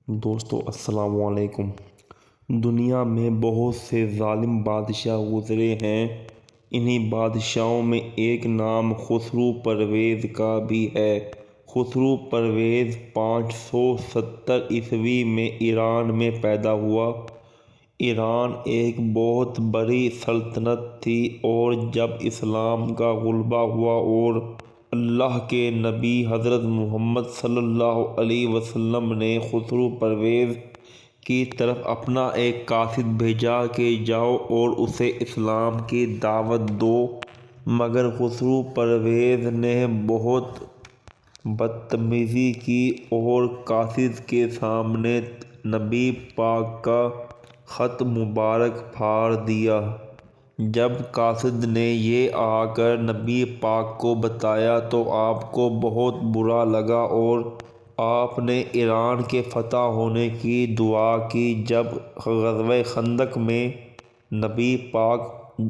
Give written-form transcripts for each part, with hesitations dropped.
دوستو السلام علیکم۔ دنیا میں بہت سے ظالم بادشاہ گزرے ہیں۔ انہی بادشاہوں میں ایک نام خسرو پرویز کا بھی ہے۔ خسرو پرویز 570 عیسوی میں ایران میں پیدا ہوا۔ ایران ایک بہت بڑی سلطنت تھی، اور جب اسلام کا غلبہ ہوا اور اللہ کے نبی حضرت محمد صلی اللہ علیہ وسلم نے خسرو پرویز کی طرف اپنا ایک قاصد بھیجا کہ جاؤ اور اسے اسلام کی دعوت دو، مگر خسرو پرویز نے بہت بدتمیزی کی اور قاصد کے سامنے نبی پاک کا خط مبارک پھاڑ دیا۔ جب قاصد نے یہ آ کر نبی پاک کو بتایا تو آپ کو بہت برا لگا، اور آپ نے ایران کے فتح ہونے کی دعا کی۔ جب غزوہ خندق میں نبی پاک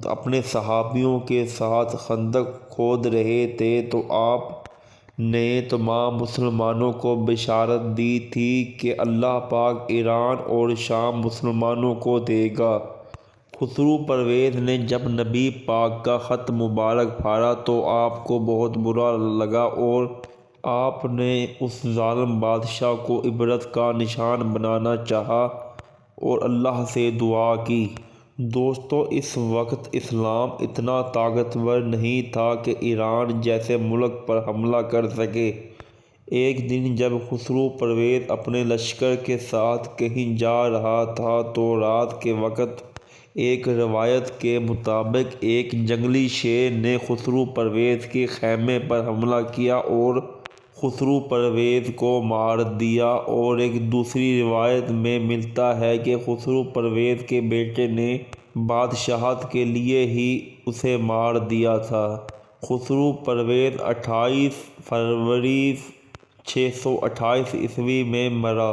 اپنے صحابیوں کے ساتھ خندق کھود رہے تھے تو آپ نے تمام مسلمانوں کو بشارت دی تھی کہ اللہ پاک ایران اور شام مسلمانوں کو دے گا۔ خسرو پرویز نے جب نبی پاک کا خط مبارک پھاڑا تو آپ کو بہت برا لگا، اور آپ نے اس ظالم بادشاہ کو عبرت کا نشان بنانا چاہا اور اللہ سے دعا کی۔ دوستو، اس وقت اسلام اتنا طاقتور نہیں تھا کہ ایران جیسے ملک پر حملہ کر سکے۔ ایک دن جب خسرو پرویز اپنے لشکر کے ساتھ کہیں جا رہا تھا تو رات کے وقت ایک روایت کے مطابق ایک جنگلی شیر نے خسرو پرویز کے خیمے پر حملہ کیا اور خسرو پرویز کو مار دیا، اور ایک دوسری روایت میں ملتا ہے کہ خسرو پرویز کے بیٹے نے بادشاہت کے لیے ہی اسے مار دیا تھا۔ خسرو پرویز 28 فروری 628 عیسوی میں مرا،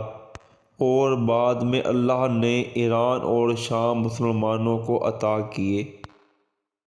اور بعد میں اللہ نے ایران اور شام مسلمانوں کو عطا کیے۔